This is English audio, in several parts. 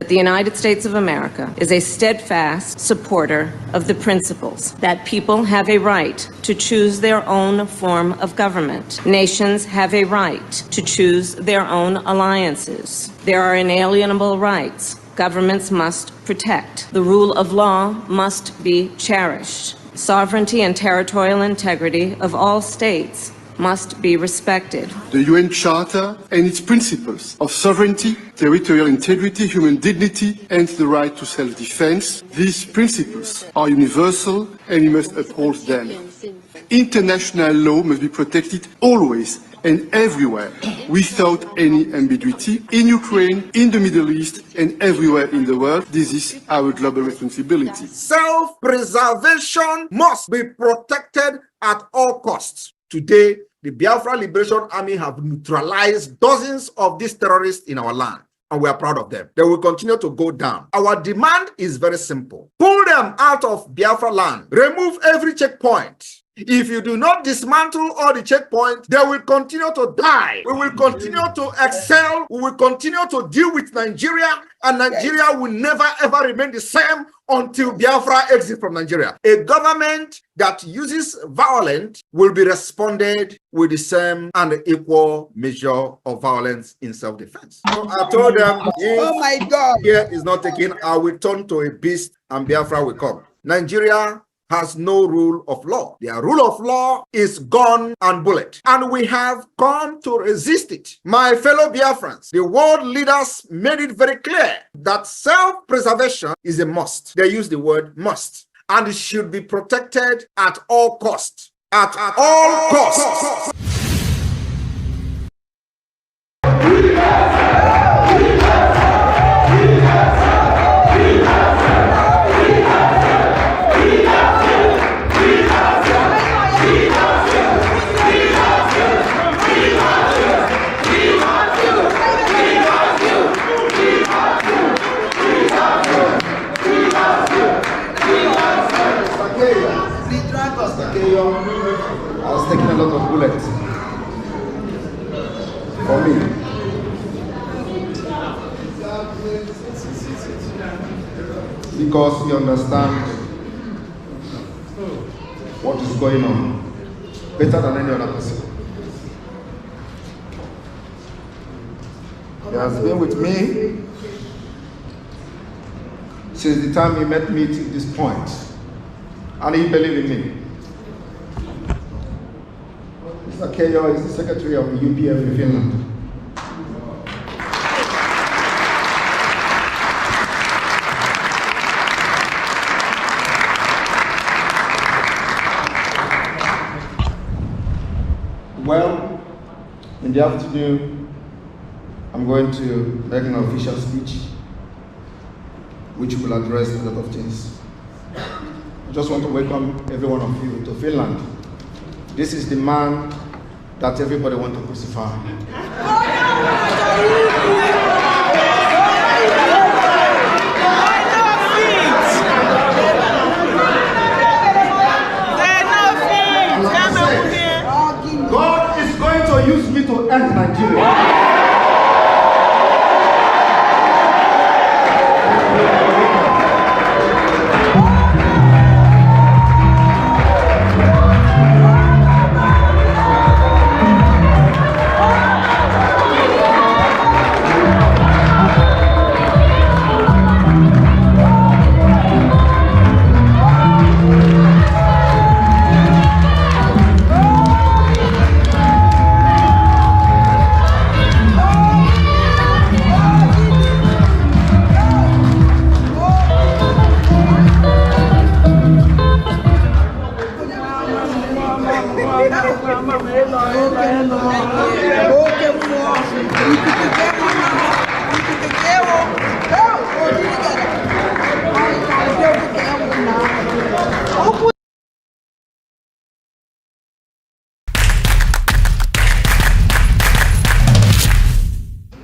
The United States of America is a steadfast supporter of the principles that people have a right to choose their own form of government. Nations have a right to choose their own alliances. There are inalienable rights governments must protect. The rule of law must be cherished. Sovereignty and territorial integrity of all states must be respected. The UN Charter and its principles of sovereignty, territorial integrity, human dignity, and the right to self-defense, these principles are universal and we must uphold them. International law must be protected always and everywhere, without any ambiguity, in Ukraine, in the Middle East, and everywhere in the world. This is our global responsibility. Self-preservation must be protected at all costs. Today, the Biafra Liberation Army have neutralized dozens of these terrorists in our land, and we are proud of them. They will continue to go down. Our demand is very simple. Pull them out of Biafra land. Remove every checkpoint. If you do not dismantle all the checkpoints, they will continue to die. We will continue to excel. We will continue to deal with Nigeria, and Nigeria will never ever remain the same until Biafra exits from Nigeria. A government that uses violence will be responded with the same and equal measure of violence in self-defense. So I told them, oh my God, here is not taken, I will turn to a beast and Biafra will come. Nigeria has no rule of law. Their rule of law is gun and bullet, and we have come to resist it. My fellow Biafrans, the world leaders made it very clear that self-preservation is a must. They use the word must, and it should be protected at all costs. At all costs. I was taking a lot of bullets for me. Because you understand what is going on better than any other person. He has been with me since the time he met me to this point, and he believed in me. Mr. Keyo is the secretary of the UPF in Finland. Well, in the afternoon, I'm going to make an official speech which will address a lot of things. I just want to welcome every one of you to Finland. This is the man that everybody wants to crucify. God is going to use me to end Nigeria.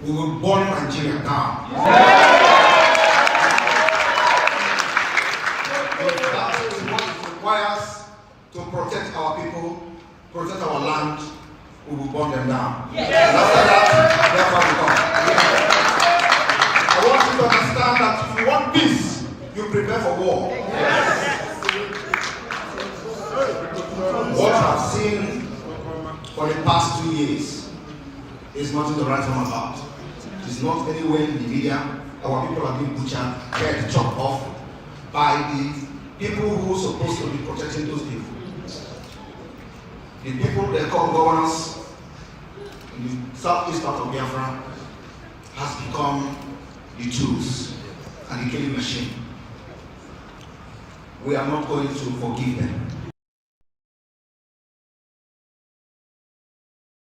We will burn Nigeria down. That is what it requires to protect our people, protect our land. We will burn them down. And after that, therefore we come. I want you to understand is nothing to write home about. It's not anywhere in the media. Our people are being butchered, head chopped off by the people who are supposed to be protecting those people. The people they call governors in the southeast part of Biafra has become the tools and the killing machine. We are not going to forgive them.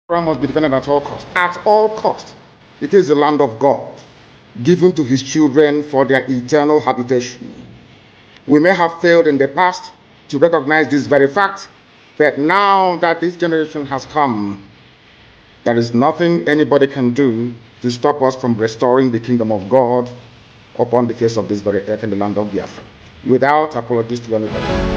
Biafra must be defended at all costs. At all costs. It is the land of God, given to his children for their eternal habitation. We may have failed in the past to recognize this very fact, but now that this generation has come, there is nothing anybody can do to stop us from restoring the kingdom of God upon the face of this very earth in the land of Biafra, without apologies to anybody.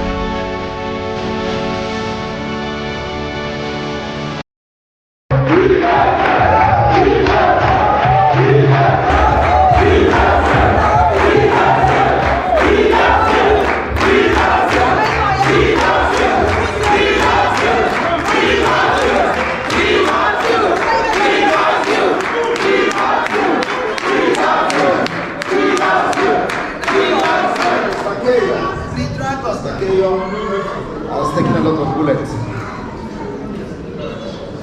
I was taking a lot of bullets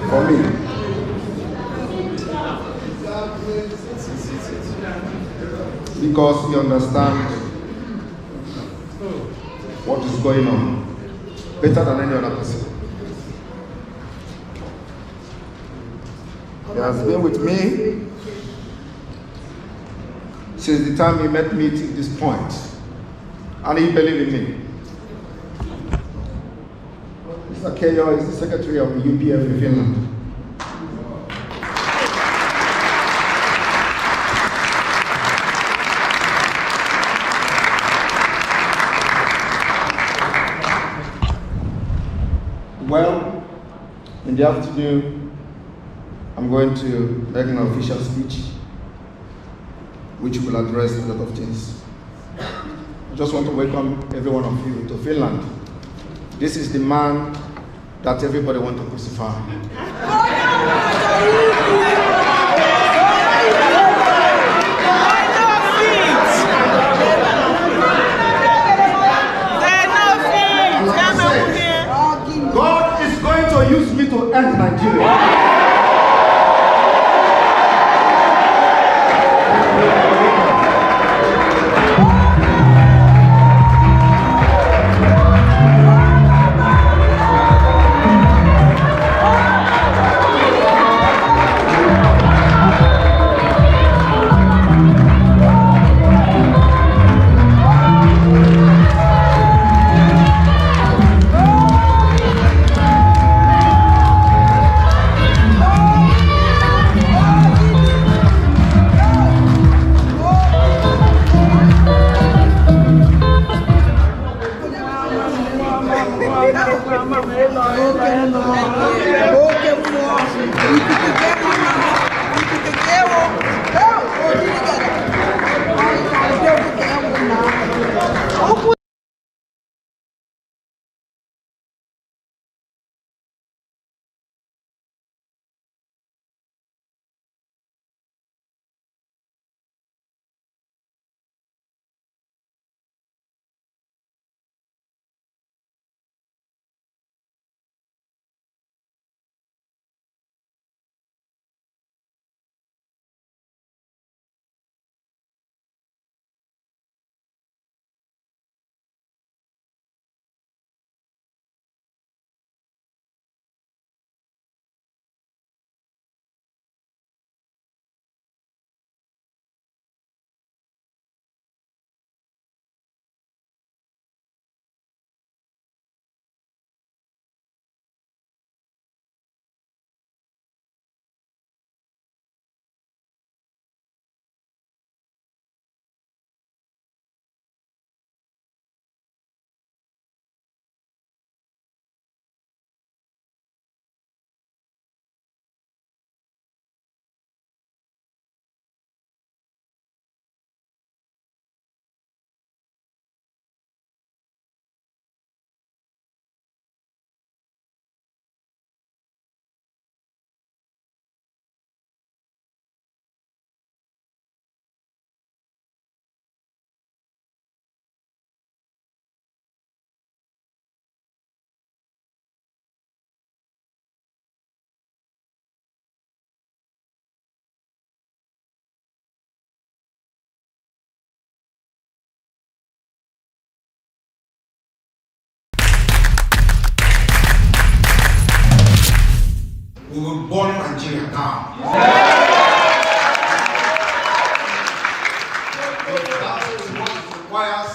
for me. Because you understand what is going on better than any other person. He has been with me since the time he met me to this point, and he believed in me. Mr. Keyo is the secretary of the UPF in Finland. Well, in the afternoon, I'm going to make an official speech which will address a lot of things. I just want to welcome every one of you to Finland. This is the man that everybody wants to crucify. God is going to use me to end Nigeria. Nigeria down. If that is what it requires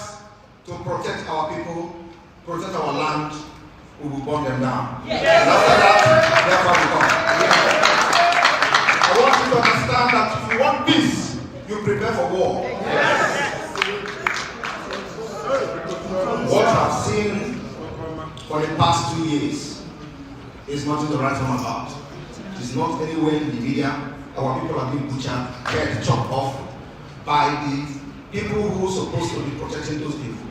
to protect our people, protect our land, we will burn them down. And after that, Biafra will come. I want you to understand that if you want peace, you prepare for war. What I've seen for the past 2 years is nothing to write home about. It's not anywhere in the media. Our people are being butchered, head chopped off by the people who are supposed to be protecting those people.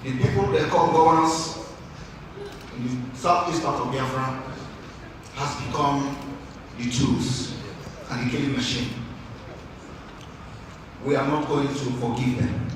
The people they call governors in the southeast part of Biafra has become the tools and the killing machine. We are not going to forgive them.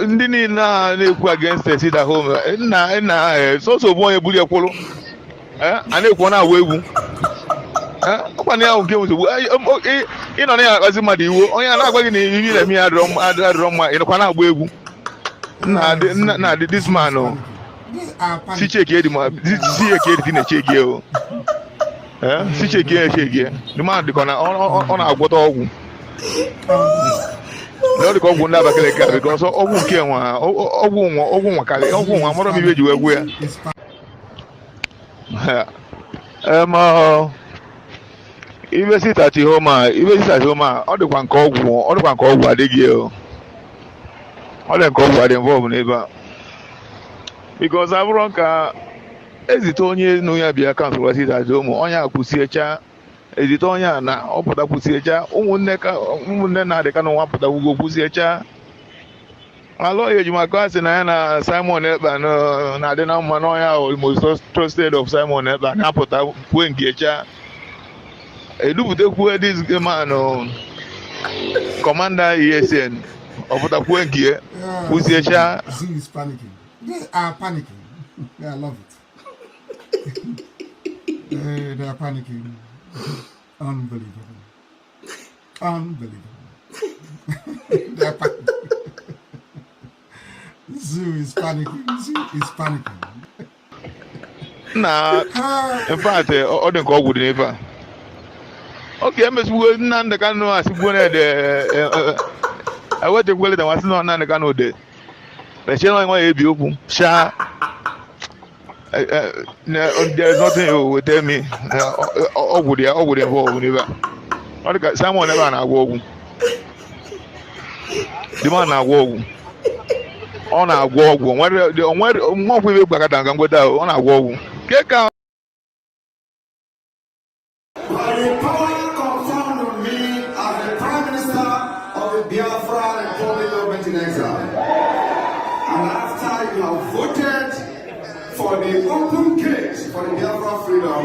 ndị niile na-ekwu against sit at home nna soso bụ onye buru ekwụrụ a na-ekwu na-agwa egwu ọkwa na ya nke nsogbu ịnọ na ya akpazi mmadụ iwu onye a na-agwa gị na ihe na-eme ya adịrọ mma ịnọkwa na-agba egwu na this man si cheki edi na-echegi o si cheki na-echegi the man dịka ọ na-agwọta ọgwụ na ọ dịka ọgwụ ndị Abakaliki a biko ọsọ ọgwụ nke nwa ọgwụ nwa karị ọgwụ nwa mara m ibe eji wee gwu ya ibe sit at home a ọ dịkwa nke ọgwụ adịghị ọ dị nke ọgwụ adị involve n'ebe a because abụrụ ka ezite onye nụ ya bịa kansụl sit at home onye akwụsiecha ezite onye a na ọ pụta kwụsiecha ụmụnne na-adịka na nwa pụtagwugo kwụsiecha alụ ya ejimaka asị na ya na Simon Ekpa na-adị na mma n'ọnya ahụ most trusted of Simon Ekpa na-apụta kwue nkecha edupụtakwuo this man Commander ESN ọ pụta kwue nke kwụsiecha. They are panicking. Yeah, I love it. They are panicking. Unbelievable. They are panicking. Zoo is panicking. Na in fact ọ dị nke ọgwụ dị n'ebe a oke emesibugo Nnamdi Kanu asịgbuo na ede ewetekwele da nwasị na Nnamdi Kanu de echie na nwa ya ebi okwu sha there is nothing you will tell me ọgwụ dị involved n'ebe a ọ dị ka Simon ebe a na-agwọ ọgwụ the man na-agwọ ọgwụ ọ na-agwọ ọgwụ onwere ọgwụ ibe gbakọta nga mgbede ahụ ọ na-agwọ ọgwụ ke ka Biafra Republic government in exile. And after you have voted for the open gate for the Biafra freedom,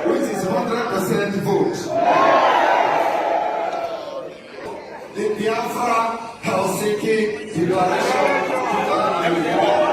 which is 100% vote, the Biafra Helsinki Declaration 2024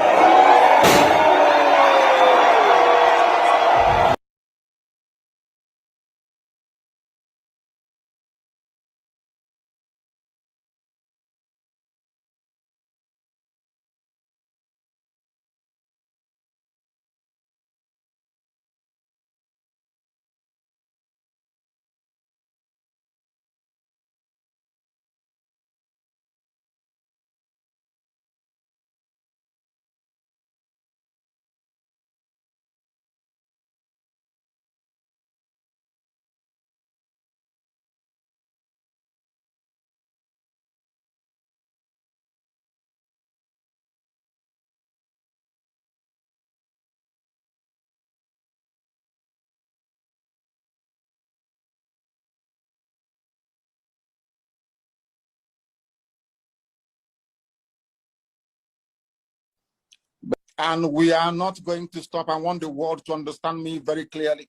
And we are not going to stop. I want the world to understand me very clearly.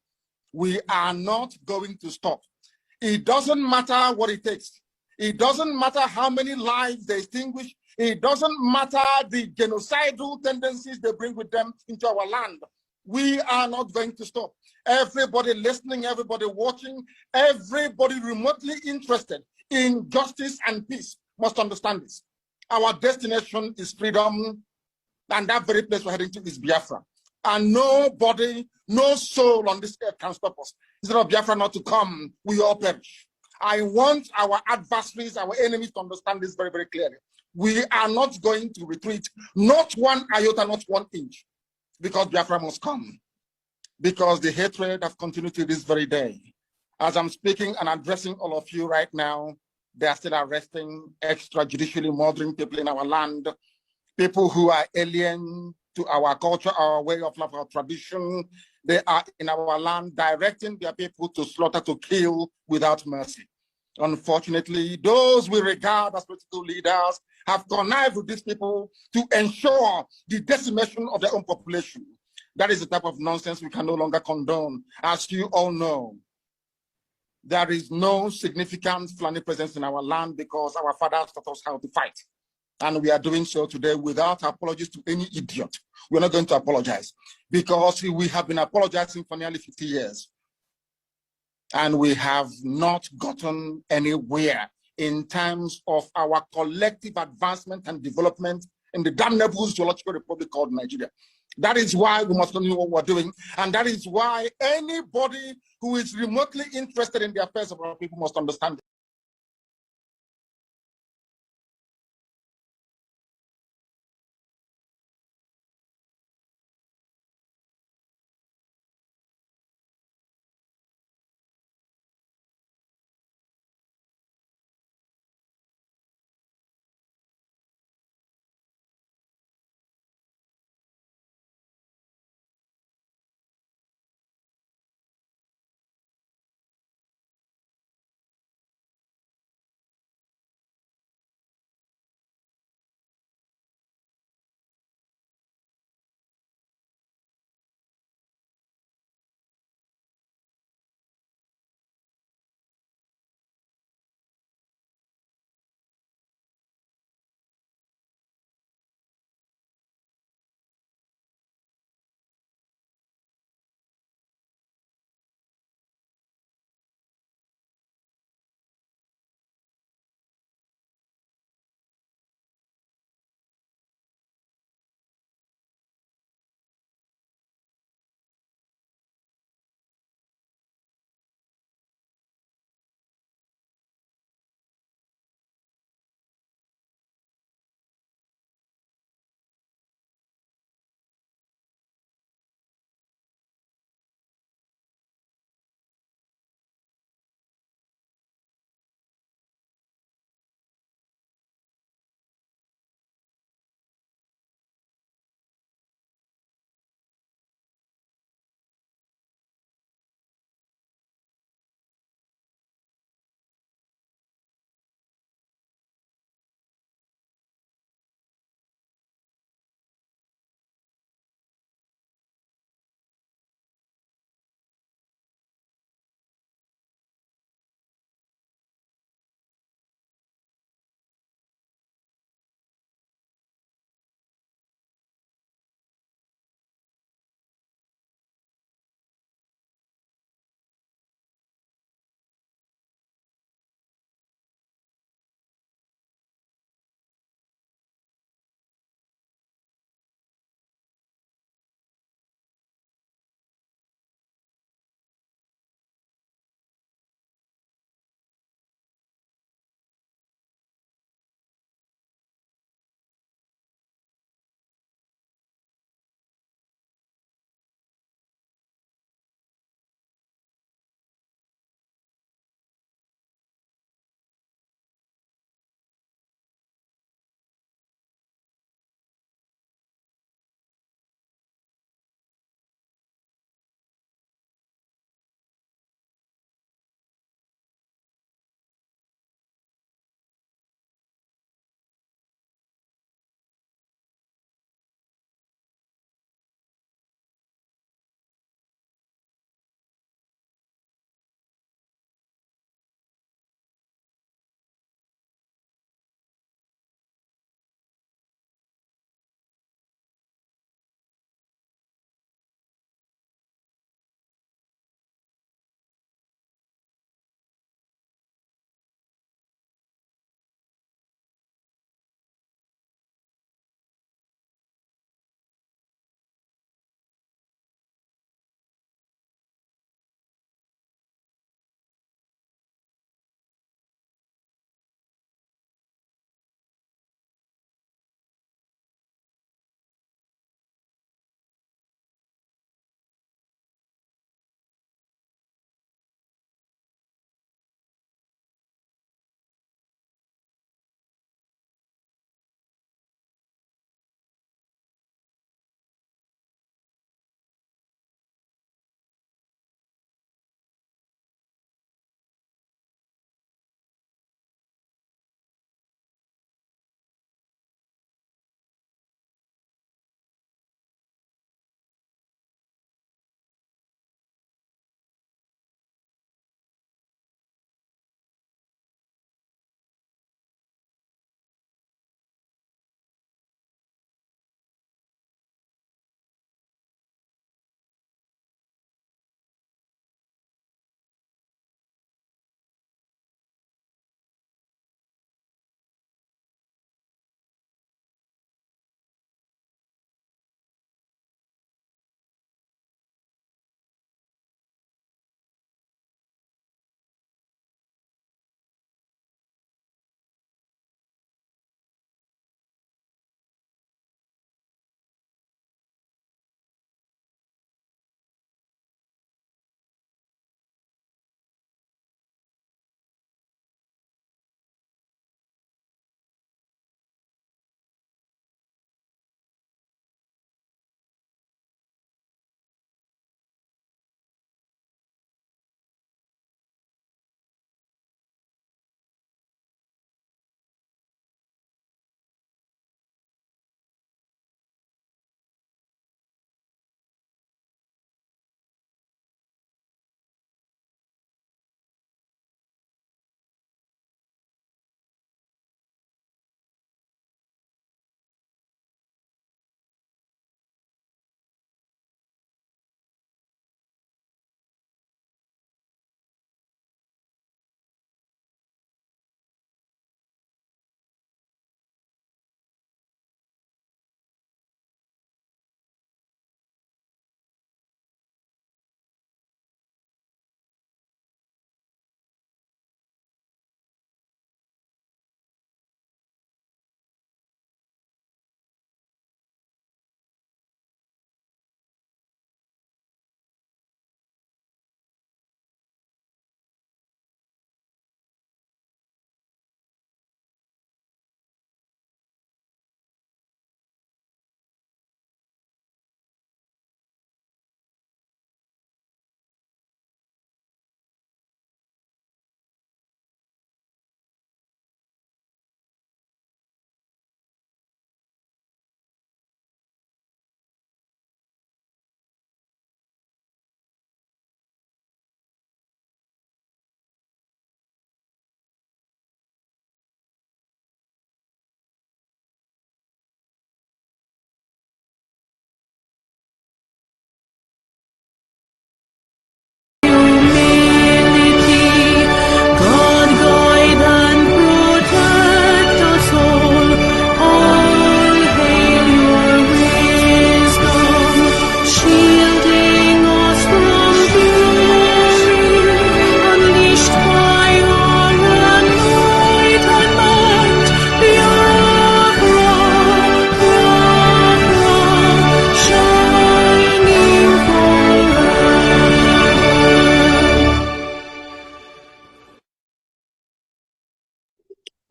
We are not going to stop. It doesn't matter what it takes. It doesn't matter how many lives they extinguish. It doesn't matter the genocidal tendencies they bring with them into our land. We are not going to stop. Everybody listening, everybody watching, everybody remotely interested in justice and peace must understand this. Our destination is freedom, and that very place we're heading to is Biafra. And nobody, no soul on this earth can stop us. Instead of Biafra not to come, we all perish. I want our adversaries, our enemies to understand this very, very clearly. We are not going to retreat, not one iota, not 1 inch, because Biafra must come. Because the hatred has continued to this very day. As I'm speaking and addressing all of you right now, they are still arresting, extrajudicially murdering people in our land, people who are alien to our culture, our way of life, our tradition. They are in our land directing their people to slaughter, to kill without mercy. Unfortunately, those we regard as political leaders have connived with these people to ensure the decimation of their own population. That is the type of nonsense we can no longer condone. As you all know, there is no significant Fulani presence in our land because our fathers taught us how to fight. And we are doing so today without apologies to any idiot. We're not going to apologize because we have been apologizing for nearly 50 years. And we have not gotten anywhere in terms of our collective advancement and development in the damnable zoological republic called Nigeria. That is why we must know what we're doing. And that is why anybody who is remotely interested in the affairs of our people must understand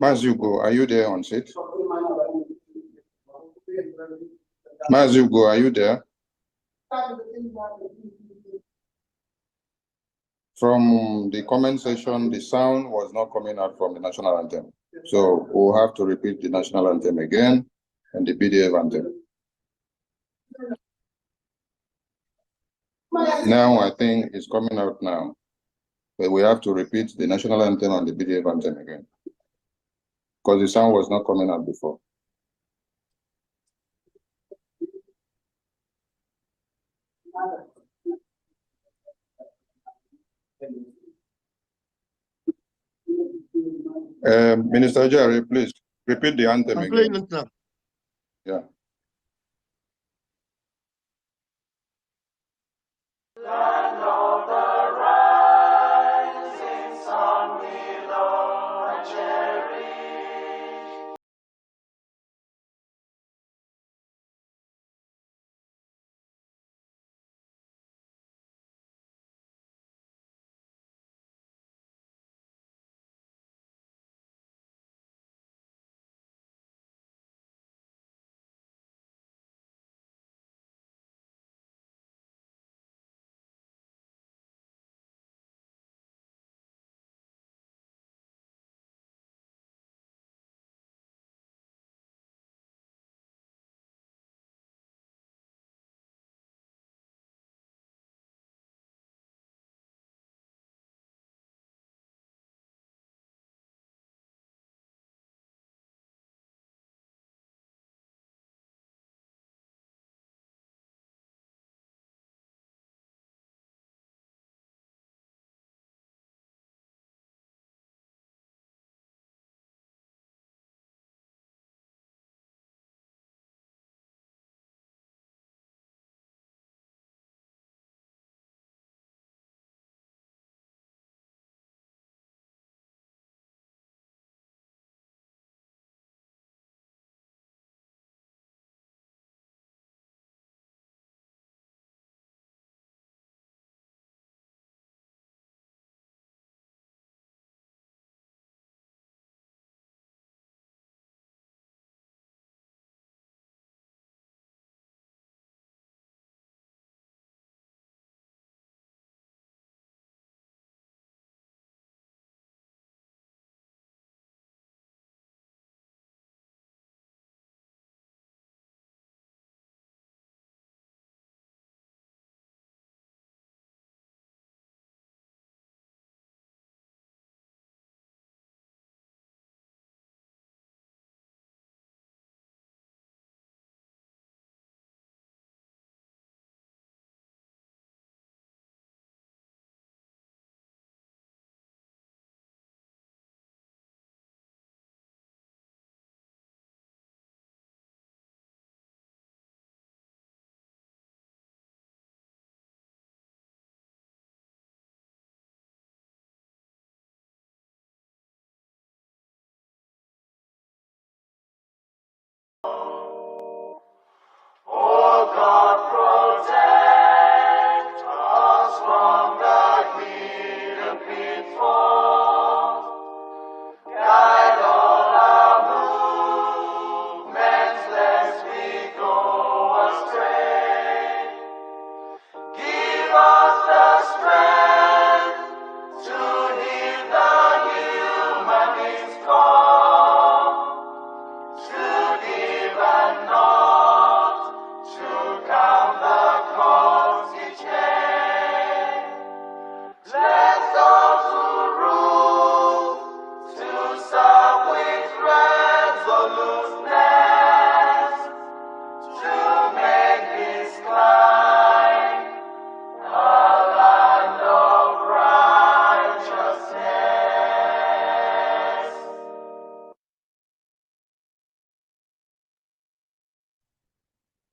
Mazugo, are you there on set? Mazugo, are you there? From the comment section, the sound was not coming out from the national anthem. So we'll have to repeat the national anthem again and the BDF anthem. Now I think it's coming out now. But we have to repeat the national anthem and the BDF anthem again. Because the sound was not coming out before. Minister Jerry, please repeat the anthem I'm again. playing it now. Yeah.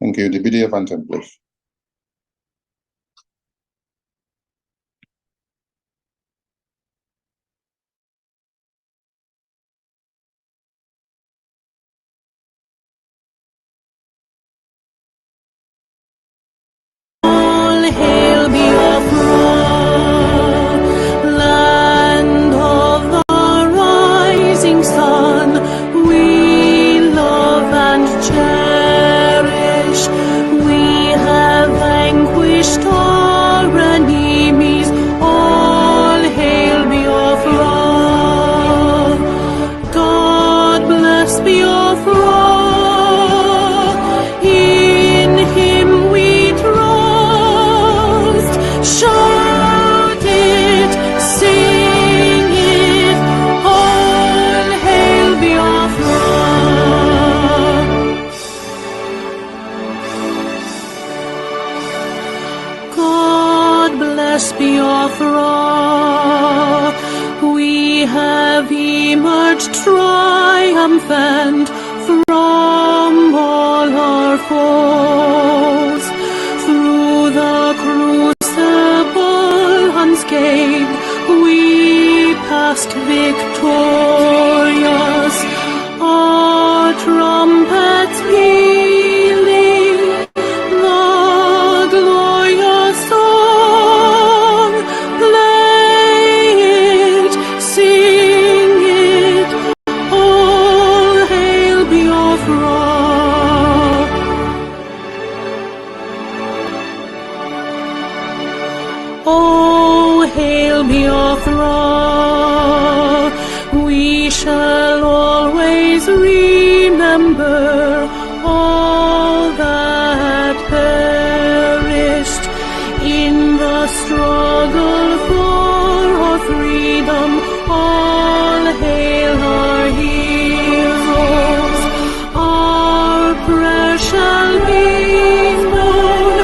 Thank you. The BDF anthem, please. All hail Biafra, land of the rising sun. triumphant from all our foes. Through the crucible unscathed, we passed victorious. Our trumpets pealing, the glorious song, play it, sing it, all hail Biafra. Oh, hail Biafra, we shall always remember all that perished in the struggle for our freedom. All hail our heroes, our precious born,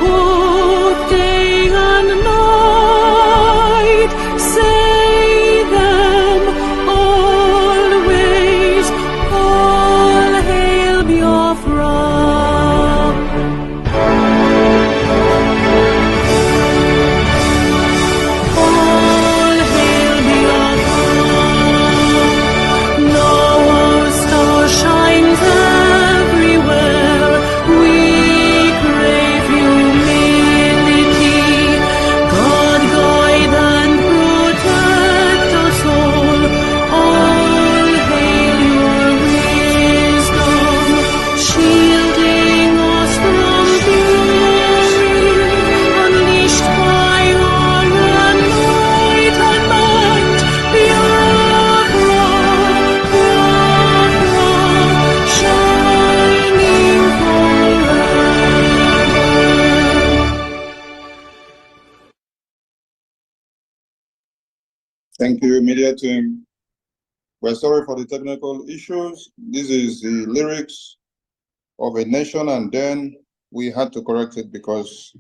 both day and night. Say them always, all hail Biafra. All hail Biafra. Now our star shines everywhere. We crave humility. God guide and protect us all. All hail your wisdom, shielding us from fury, unleashed by our anointed might. Biafra, Biafra, shining forever. Thank you, media team. We're sorry for the technical issues. This is the lyrics of a nation, and then we had to correct it because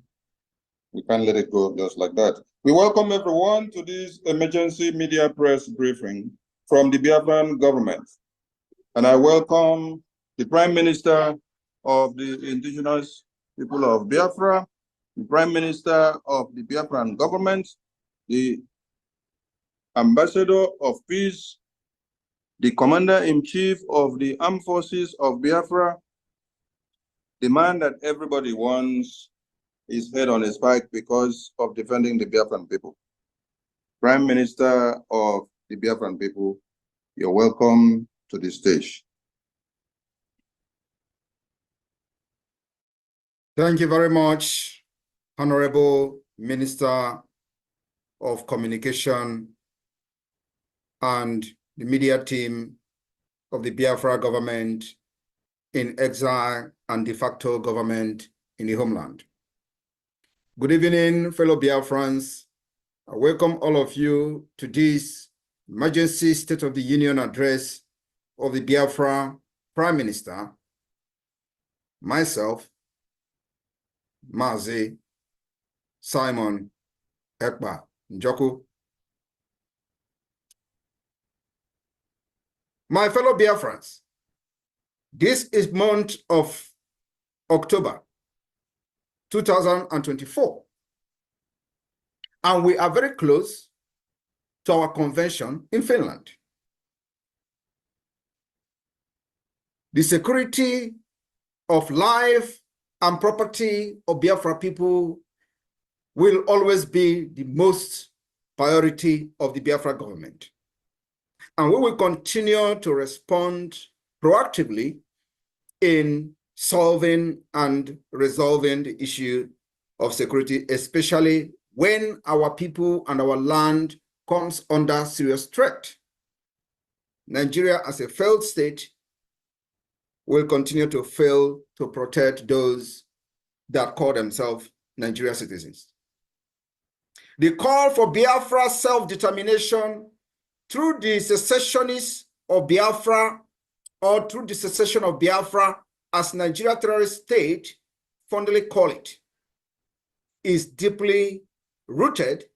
we can't let it go just like that. We welcome everyone to this emergency media press briefing from the Biafran government. And I welcome the Prime Minister of the indigenous people of Biafra, the Prime Minister of the Biafran government, the Ambassador of Peace, the Commander-in-Chief of the Armed Forces of Biafra, the man that everybody wants his head on a spike because of defending the Biafran people. Prime Minister of the Biafran people, you're welcome to the stage. Thank you very much, Honorable Minister of Communication and the media team of the Biafra government in exile and de facto government in the homeland. Good evening, fellow Biafrans. I welcome all of you to this emergency State of the Union address of the Biafra Prime Minister, myself, Mazi Simon Ekpa Njoku. My fellow Biafrans, this is month of October 2024, and we are very close to our convention in Finland. The security of life and property of Biafra people will always be the most priority of the Biafra government. And we will continue to respond proactively in solving and resolving the issue of security, especially when our people and our land comes under serious threat. Nigeria, as a failed state, will continue to fail to protect those that call themselves Nigerian citizens. The call for Biafra self-determination through the secessionists of Biafra or through the secession of Biafra, as Nigeria terrorist state fondly call it, is deeply rooted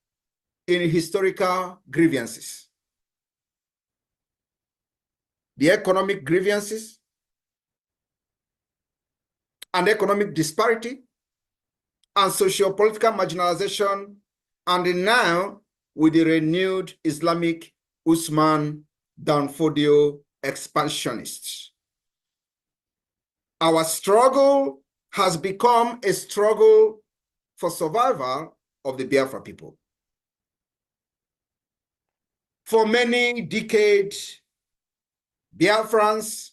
in historical grievances. the economic grievances and economic disparity and socio-political marginalization, and now with the renewed Islamic Usman Danfodio expansionists. Our struggle has become a struggle for survival of the Biafra people. For many decades, Biafrans,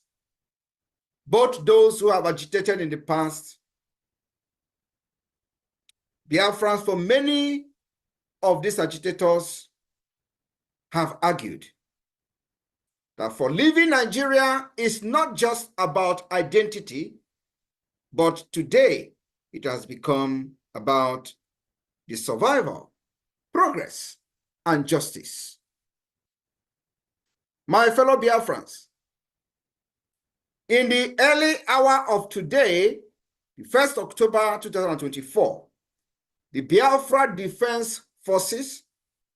both those who have agitated in the past, Biafrans, for many of these agitators have argued that for leaving Nigeria is not just about identity, but today it has become about the survival, progress, and justice. My fellow Biafrans, in the early hour of today, the 1st October 2024, the Biafra Defense Forces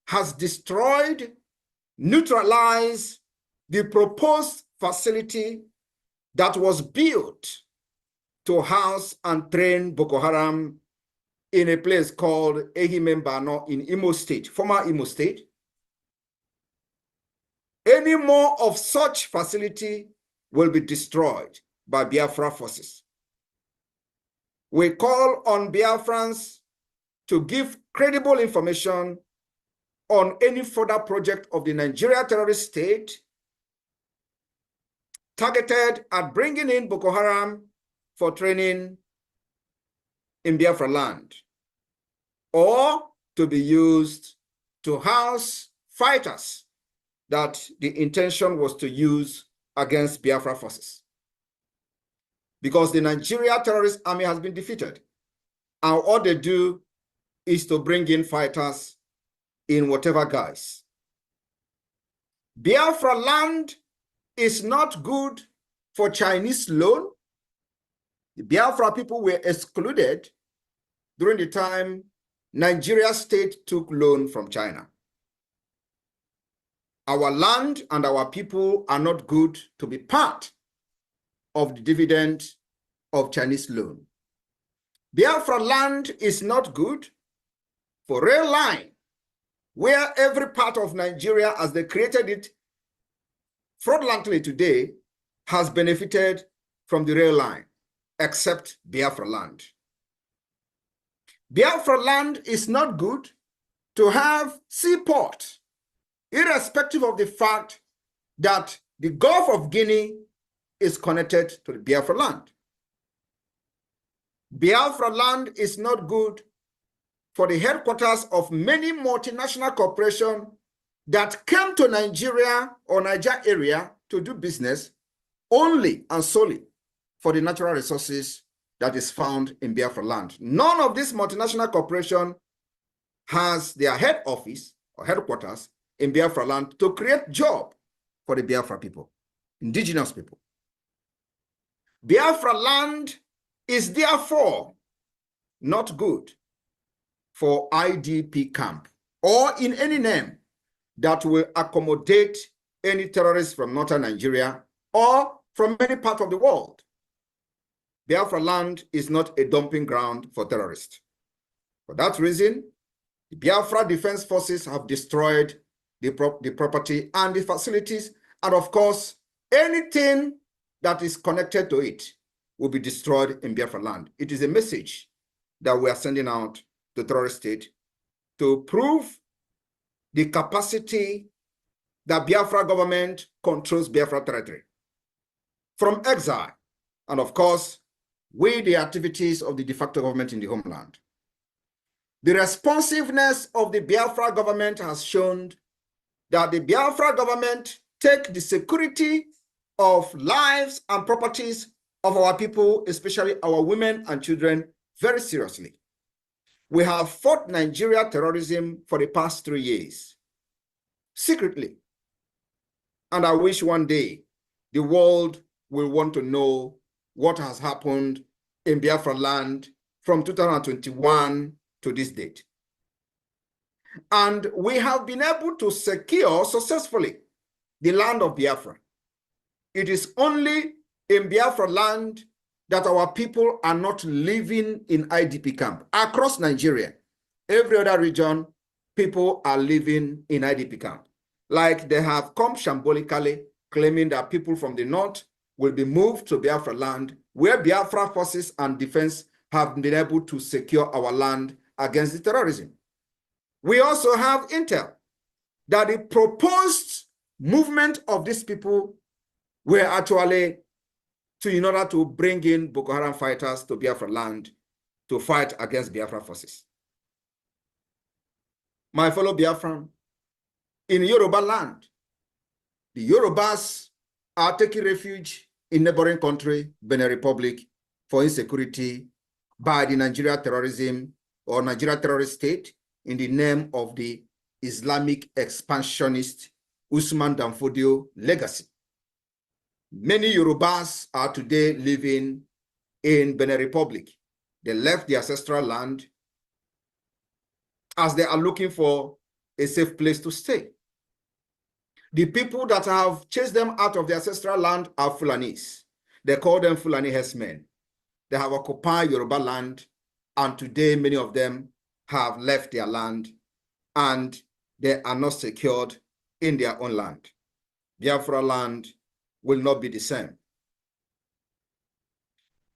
has destroyed, neutralized the proposed facility that was built to house and train Boko Haram in a place called Ehimembano in Imo State, former Imo State. Any more of such facility will be destroyed by Biafra forces. We call on Biafrans to give credible information on any further project of the Nigeria terrorist state targeted at bringing in Boko Haram for training in Biafra land, or to be used to house fighters that the intention was to use against Biafra forces. Because the Nigeria terrorist army has been defeated, and all they do is to bring in fighters in whatever guise. Biafra land is not good for Chinese loan. The Biafra people were excluded during the time Nigeria state took loan from China. Our land and our people are not good to be part of the dividend of Chinese loan. Biafra land is not good for rail line, where every part of Nigeria, as they created it fraudulently today, has benefited from the rail line, except Biafra land. Biafra land is not good to have seaport, irrespective of the fact that the Gulf of Guinea is connected to the Biafra land. Biafra land is not good for the headquarters of many multinational corporations that came to Nigeria or Niger area to do business only and solely for the natural resources that is found in Biafra land. None of these multinational corporations has their head office or headquarters in Biafra land to create job for the Biafra people, indigenous people. Biafra land is therefore not good for IDP camp or in any name that will accommodate any terrorists from northern Nigeria or from any part of the world. Biafra land is not a dumping ground for terrorists. For that reason, the Biafra Defense Forces have destroyed the property and the facilities, and of course, anything that is connected to it will be destroyed in Biafra land. It is a message that we are sending out to the terrorist state to prove the capacity that Biafra government controls Biafra territory from exile, and of course, with the activities of the de facto government in the homeland. The responsiveness of the Biafra government has shown that the Biafra government take the security of lives and properties of our people, especially our women and children, very seriously. We have fought Nigeria terrorism for the past 3 years, secretly. And I wish one day the world will want to know what has happened in Biafra land from 2021 to this date. And we have been able to secure successfully the land of Biafra. It is only in Biafra land that our people are not living in IDP camp. Across Nigeria, every other region, people are living in IDP camp. Like they have come shambolically, claiming that people from the north will be moved to Biafra land, where Biafra forces and defense have been able to secure our land against the terrorism. We also have intel that the proposed movement of these people were actually in order to bring in Boko Haram fighters to Biafra land to fight against Biafra forces. My fellow Biafran, in Yoruba land, the Yorubas are taking refuge in neighboring country, Benin Republic, for insecurity by the Nigeria terrorism or Nigeria terrorist state in the name of the Islamic expansionist Usman Danfodio legacy. Many Yorubas are today living in Benin Republic. They left their ancestral land as they are looking for a safe place to stay. The people that have chased them out of their ancestral land are Fulanis. They call them Fulani herdsmen. They have occupied Yoruba land, and today many of them have left their land and they are not secured in their own land. Biafra land will not be the same.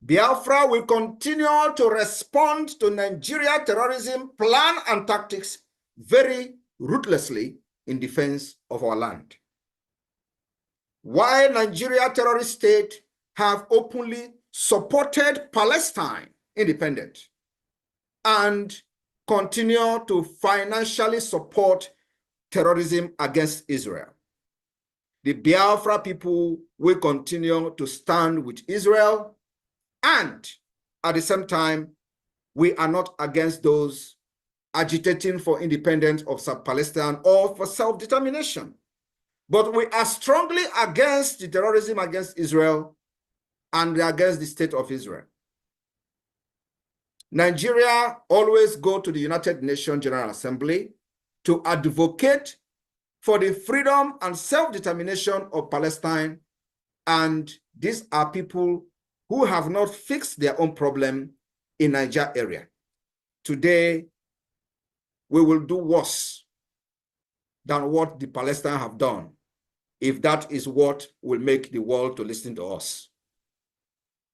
Biafra will continue to respond to Nigeria terrorism plan and tactics very ruthlessly in defense of our land. While Nigeria terrorist state have openly supported Palestine independence and continue to financially support terrorism against Israel, the Biafra people will continue to stand with Israel, and at the same time, we are not against those agitating for independence of South Palestine or for self-determination. But we are strongly against the terrorism against Israel and against the state of Israel. Nigeria always go to the United Nations General Assembly to advocate for the freedom and self-determination of Palestine, and these are people who have not fixed their own problem in Niger area. Today, we will do worse than what the Palestinians have done, if that is what will make the world to listen to us.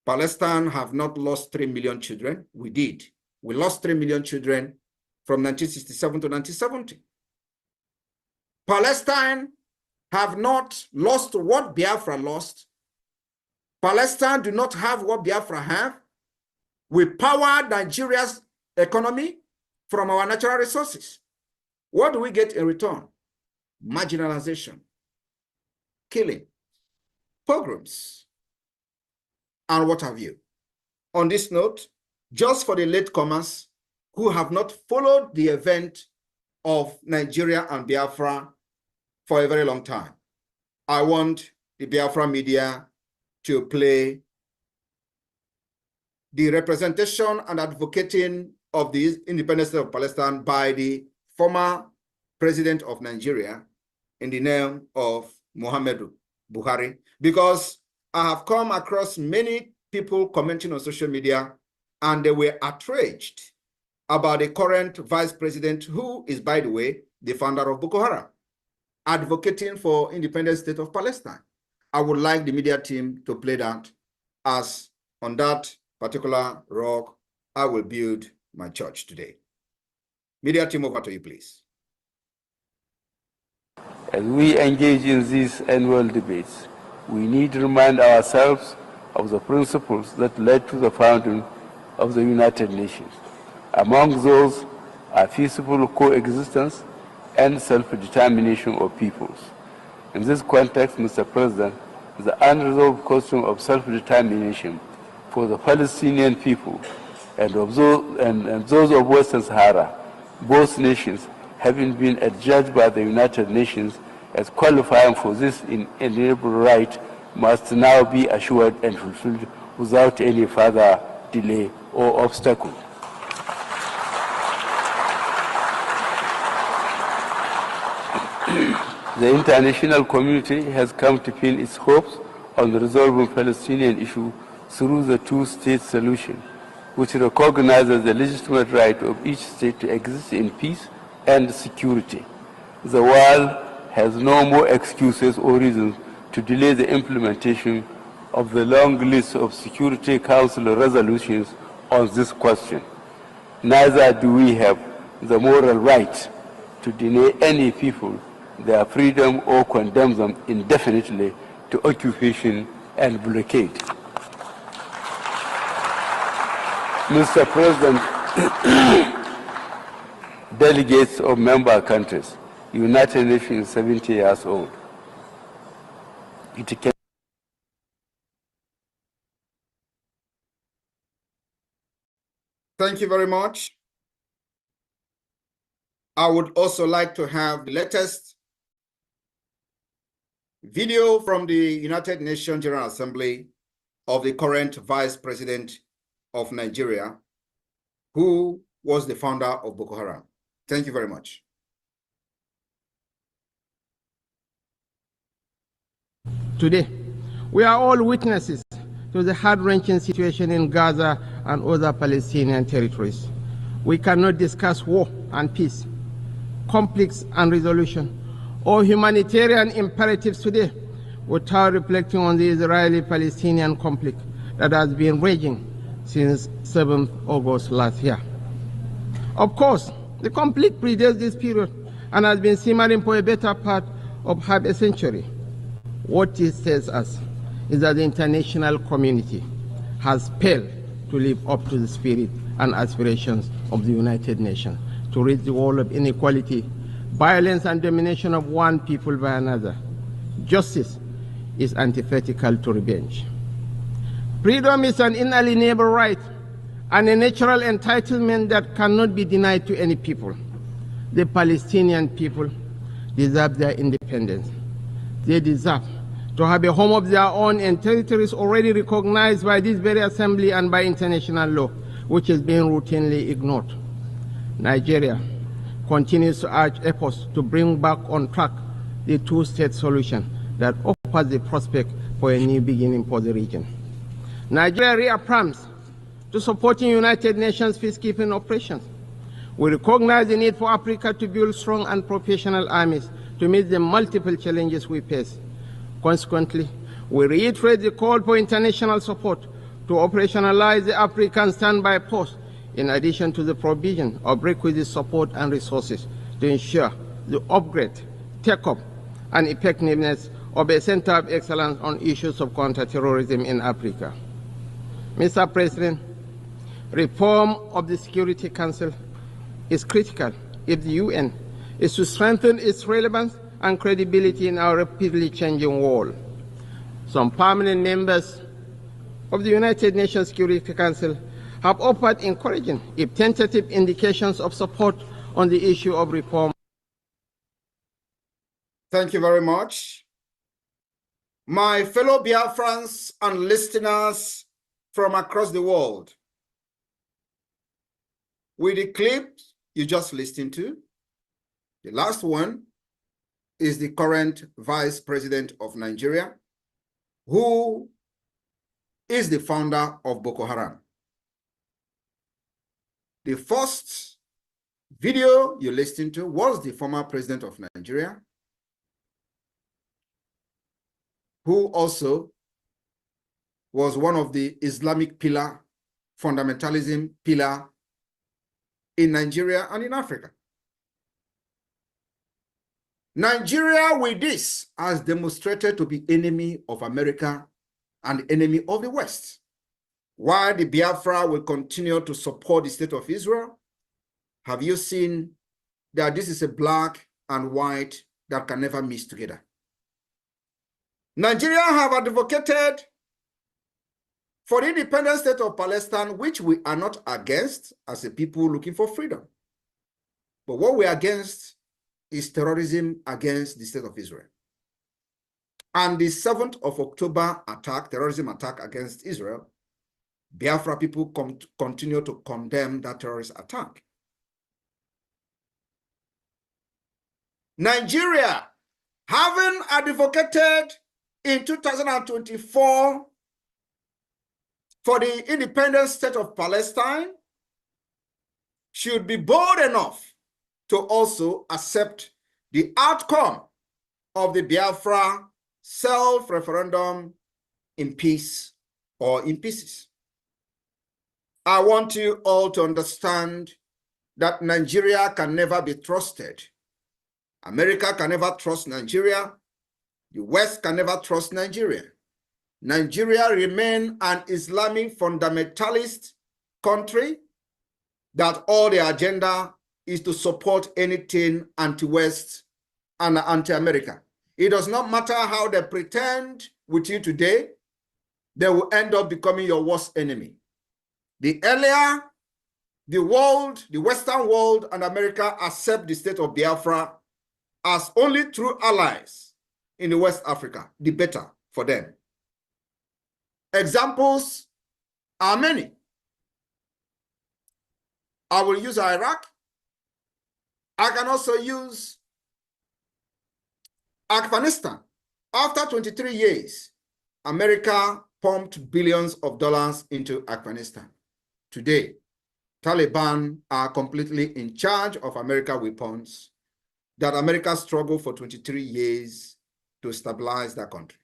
Palestine have not lost 3 million children. We did. We lost 3 million children from 1967 to 1970. Palestine have not lost what Biafra lost. Palestine do not have what Biafra have. We power Nigeria's economy from our natural resources. What do we get in return? Marginalization, killing, pogroms, and what have you. On this note, just for the latecomers who have not followed the event of Nigeria and Biafra for a very long time, I want the Biafra media to play the representation and advocating of the independence of Palestine by the former president of Nigeria in the name of Muhammadu Buhari, because I have come across many people commenting on social media and they were outraged about the current vice president, who is, by the way, the founder of Boko Haram, advocating for independent state of Palestine. I would like the media team to play that, as on that particular rock, I will build my church today. Media team, over to you, please. As we engage in these annual debates, we need to remind ourselves of the principles that led to the founding of the United Nations. Among those are peaceful coexistence and self-determination of peoples. In this context, Mr. President, the unresolved question of self-determination for the Palestinian people and those of Western Sahara, both nations having been adjudged by the United Nations as qualifying for this inalienable right, must now be assured and fulfilled without any further delay or obstacle. The international community has come to pin its hopes on resolving Palestinian issue through the two-state solution, which recognizes the legitimate right of each state to exist in peace and security. The world has no more excuses or reasons to delay the implementation of the long list of Security Council resolutions on this question. Neither do we have the moral right to deny any people their freedom or condemn them indefinitely to occupation and blockade. Mr. President, delegates of member countries, United Nations is 70 years old. It can Thank you very much. I would also like to have the latest video from the United Nations General Assembly of the current Vice President of Nigeria, who was the founder of Boko Haram. Thank you very much. Today, we are all witnesses to the heart-wrenching situation in Gaza and other Palestinian territories. We cannot discuss war and peace, conflicts and resolution, or humanitarian imperatives today without reflecting on the Israeli-Palestinian conflict that has been raging since 7th August last year. Of course, the conflict predates this period and has been simmering for a better part of half a century. What it tells us is that the international community has failed to live up to the spirit and aspirations of the United Nations to rid the world of inequality, violence, and domination of one people by another. Justice is antithetical to revenge. Freedom is an inalienable right and a natural entitlement that cannot be denied to any people. The Palestinian people deserve their independence. They deserve to have a home of their own in territories already recognized by this very assembly and by international law, which is being routinely ignored. Nigeria continues to urge efforts to bring back on track the two-state solution that offers the prospect for a new beginning for the region. Nigeria reaffirms to supporting United Nations peacekeeping operations. We recognize the need for Africa to build strong and professional armies to meet the multiple challenges we face. Consequently, we reiterate the call for international support to operationalize the African standby force, in addition to the provision of requisite support and resources to ensure the upgrade, take-up, and effectiveness of a center of excellence on issues of counterterrorism in Africa. Mr. President, reform of the Security Council is critical if the UN is to strengthen its relevance and credibility in our rapidly changing world. Some permanent members of the United Nations Security Council have offered encouraging, if tentative, indications of support on the issue of reform. Thank you very much. My fellow Biafrans and listeners from across the world, with the clip you just listened to, the last one is the current Vice President of Nigeria, who is the founder of Boko Haram. The first video you listened to was the former President of Nigeria, who also was one of the Islamic fundamentalism pillar in Nigeria and in Africa. Nigeria, with this, has demonstrated to be enemy of America and enemy of the West. While the Biafra will continue to support the state of Israel, have you seen that this is a black and white that can never mix together? Nigeria have advocated for the independent state of Palestine, which we are not against as a people looking for freedom. But what we are against is terrorism against the state of Israel. And the 7th of October attack, terrorism attack against Israel, Biafra people continue to condemn that terrorist attack. Nigeria, having advocated in 2024 for the independent state of Palestine should be bold enough to also accept the outcome of the Biafra self-referendum in peace or in pieces. I want you all to understand that Nigeria can never be trusted. America can never trust Nigeria. The West can never trust Nigeria. Nigeria remains an Islamic fundamentalist country that all the agenda is to support anything anti-West and anti-America. It does not matter how they pretend with you today, they will end up becoming your worst enemy. The earlier the world, the Western world and America accept the state of Biafra as only true allies in the West Africa, the better for them. Examples are many. I will use Iraq. I can also use Afghanistan. After 23 years, America pumped billions of dollars into Afghanistan. Today, Taliban are completely in charge of American weapons that America struggled for 23 years to stabilize that country.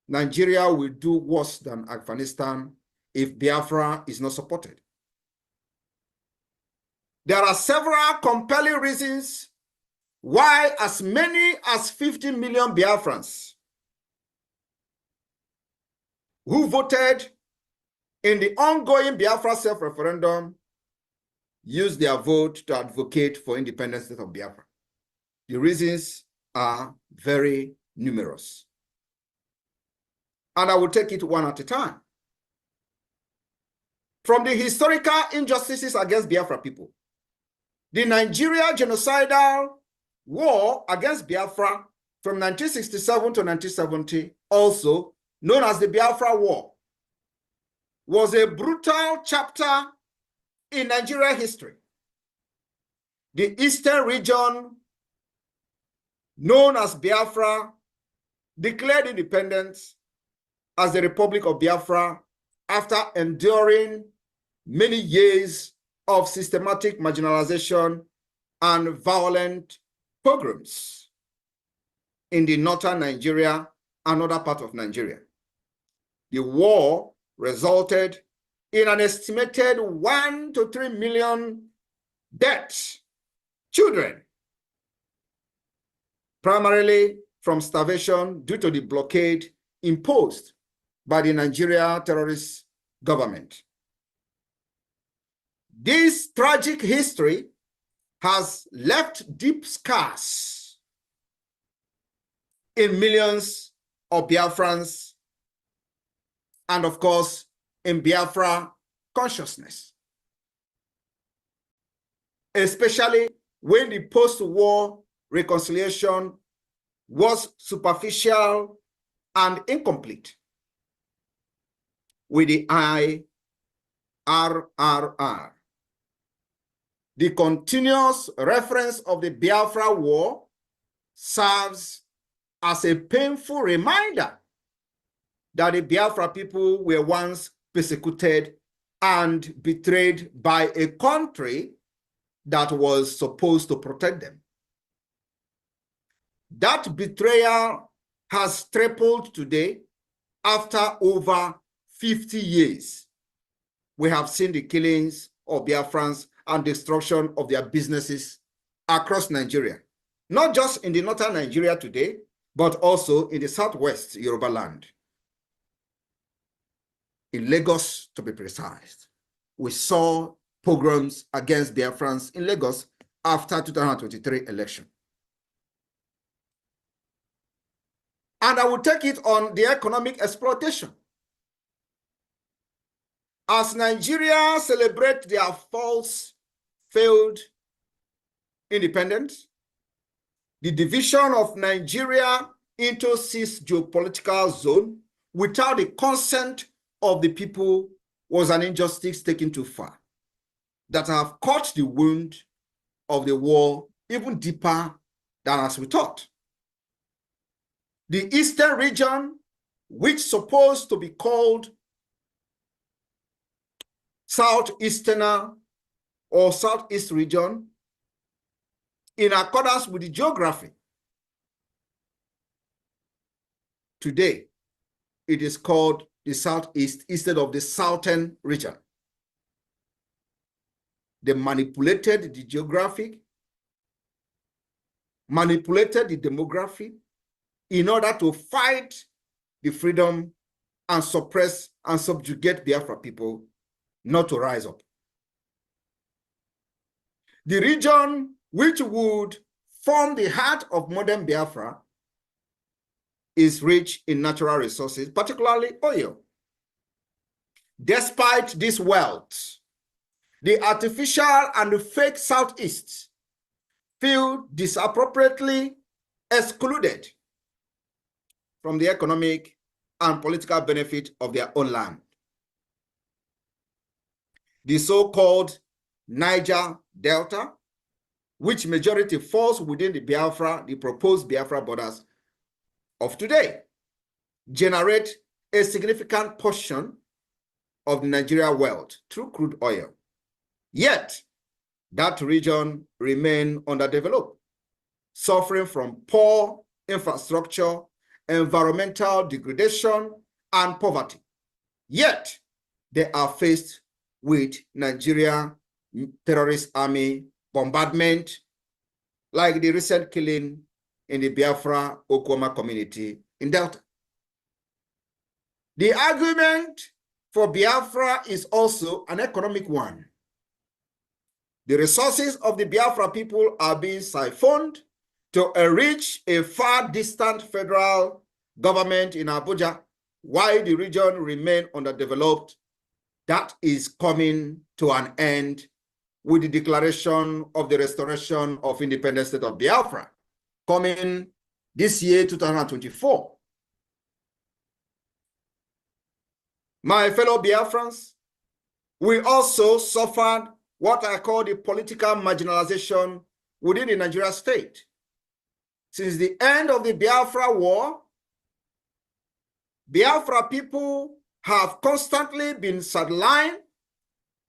Nigeria will do worse than Afghanistan if Biafra is not supported. There are several compelling reasons why as many as 50 million Biafrans who voted in the ongoing Biafra self-referendum use their vote to advocate for independent state of Biafra. The reasons are very numerous. And I will take it one at a time. From the historical injustices against Biafra people, the Nigeria genocidal war against Biafra from 1967 to 1970, also known as the Biafra War, was a brutal chapter in Nigeria history. The eastern region, known as Biafra, declared independence as the Republic of Biafra after enduring many years of systematic marginalization and violent pogroms in the northern Nigeria and other parts of Nigeria. The war resulted in an estimated 1 to 3 million deaths, children, primarily from starvation due to the blockade imposed by the Nigeria terrorist government. This tragic history has left deep scars in millions of Biafrans and, of course, in Biafra consciousness, especially when the post-war reconciliation was superficial and incomplete with the IRRR. The continuous reference of the Biafra War serves as a painful reminder that the Biafra people were once persecuted and betrayed by a country that was supposed to protect them. That betrayal has tripled today after over 50 years. We have seen the killings of Biafrans and destruction of their businesses across Nigeria, not just in the northern Nigeria today, but also in the southwest Yoruba land. In Lagos, to be precise, we saw pogroms against Biafrans in Lagos after 2023 election. And I will take it on the economic exploitation. As Nigeria celebrates their false, failed independence, the division of Nigeria into 6 geopolitical zones without the consent of the people was an injustice taken too far that have cut the wound of the war even deeper than as we thought. The eastern region, which supposed to be called Southeasterner or Southeast region, in accordance with the geography. Today, it is called the Southeast instead of the Southern region. They manipulated the geographic, manipulated the demography in order to fight the freedom and suppress and subjugate Biafra people not to rise up. The region which would form the heart of modern Biafra is rich in natural resources, particularly oil. Despite this wealth, the artificial and the fake Southeast feel disappropriately excluded from the economic and political benefit of their own land. The so-called Niger Delta, which majority falls within the Biafra, the proposed Biafra borders of today, generate a significant portion of the Nigeria wealth through crude oil. Yet, that region remains underdeveloped, suffering from poor infrastructure, environmental degradation, and poverty. Yet, they are faced with Nigeria terrorist army bombardment, like the recent killing in the Biafra Okoma community in Delta. The argument for Biafra is also an economic one. The resources of the Biafra people are being siphoned to enrich a far distant federal government in Abuja, while the region remains underdeveloped. That is coming to an end with the declaration of the restoration of independent state of Biafra, coming this year, 2024. My fellow Biafrans, we also suffered what I call the political marginalization within the Nigeria state. Since the end of the Biafra war, Biafra people have constantly been sidelined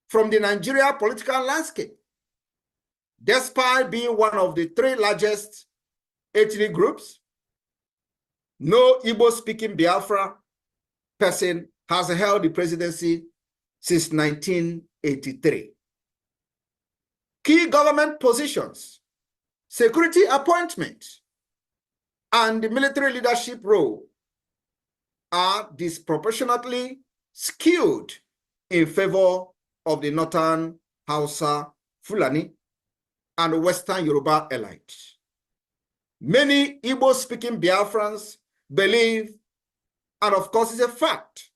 from the Nigeria political landscape, despite being one of the three largest ethnic groups. No Igbo-speaking Biafra person has held the presidency since 1983. Key government positions, security appointment, and the military leadership role are disproportionately skewed in favor of the Northern Hausa, Fulani, and Western Yoruba elites. Many Igbo-speaking Biafrans believe, and of course it's a fact,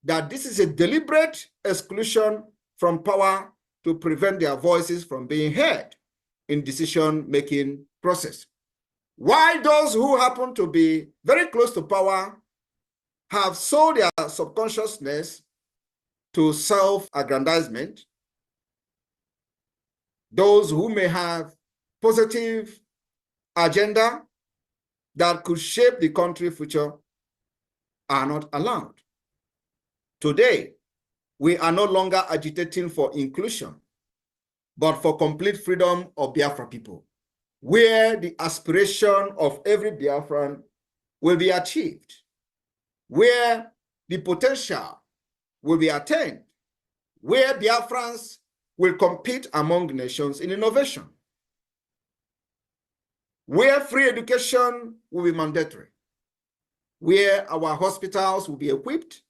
that this is a deliberate exclusion from power to prevent their voices from being heard in decision-making process. While those who happen to be very close to power have sold their subconsciousness to self-aggrandizement, those who may have positive agenda that could shape the country's future are not allowed. Today, we are no longer agitating for inclusion, but for complete freedom of Biafra people, where the aspiration of every Biafran will be achieved, where the potential will be attained, where Biafrans will compete among nations in innovation, where free education will be mandatory, where our hospitals will be equipped,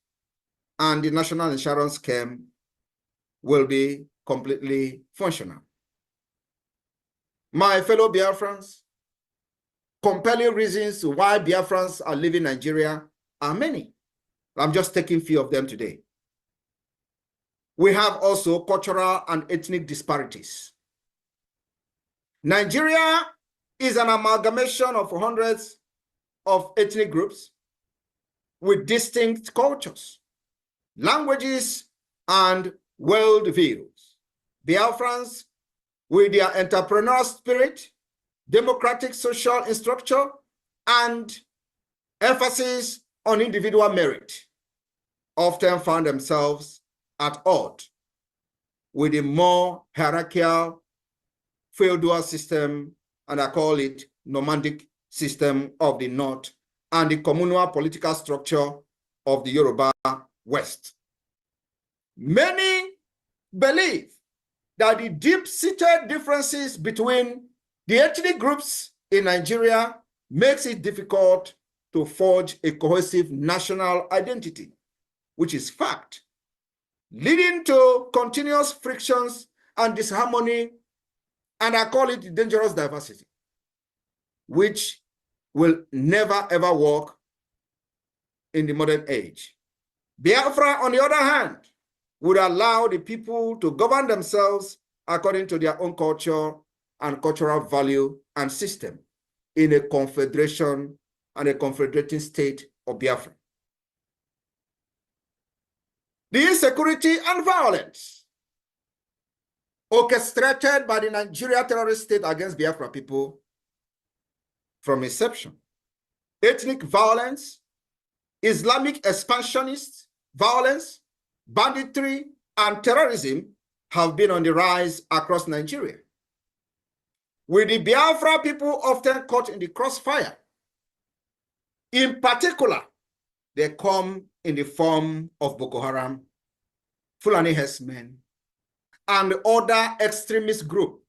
and the national insurance scheme will be completely functional. My fellow Biafrans, compelling reasons why Biafrans are leaving Nigeria are many. I'm just taking a few of them today. We have also cultural and ethnic disparities. Nigeria is an amalgamation of hundreds of ethnic groups with distinct cultures, languages, and worldviews. Biafrans, with their entrepreneurial spirit, democratic social structure, and emphasis on individual merit often found themselves at odds with the more hierarchical feudal system, and I call it nomadic system of the North, and the communal political structure of the Yoruba West. Many believe that the deep-seated differences between the ethnic groups in Nigeria makes it difficult to forge a cohesive national identity, which is fact, leading to continuous frictions and disharmony, and I call it dangerous diversity, which will never ever work in the modern age. Biafra, on the other hand, would allow the people to govern themselves according to their own culture and cultural value and system in a confederation and a confederating state of Biafra. The insecurity and violence orchestrated by the Nigeria terrorist state against Biafra people from inception, ethnic violence, Islamic expansionist violence, banditry, and terrorism have been on the rise across Nigeria, with the Biafra people often caught in the crossfire. In particular, they come in the form of Boko Haram, Fulani herdsmen, and other extremist groups.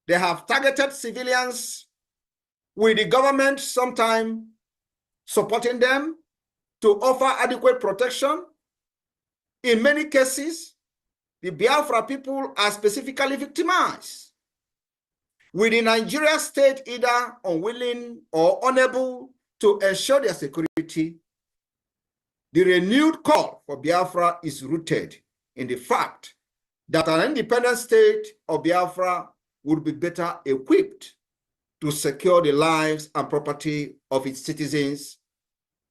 They have targeted civilians, with the government sometimes supporting them to offer adequate protection. In many cases, the Biafra people are specifically victimized, with the Nigeria state either unwilling or unable to ensure their security. The renewed call for Biafra is rooted in the fact that an independent state of Biafra would be better equipped to secure the lives and property of its citizens,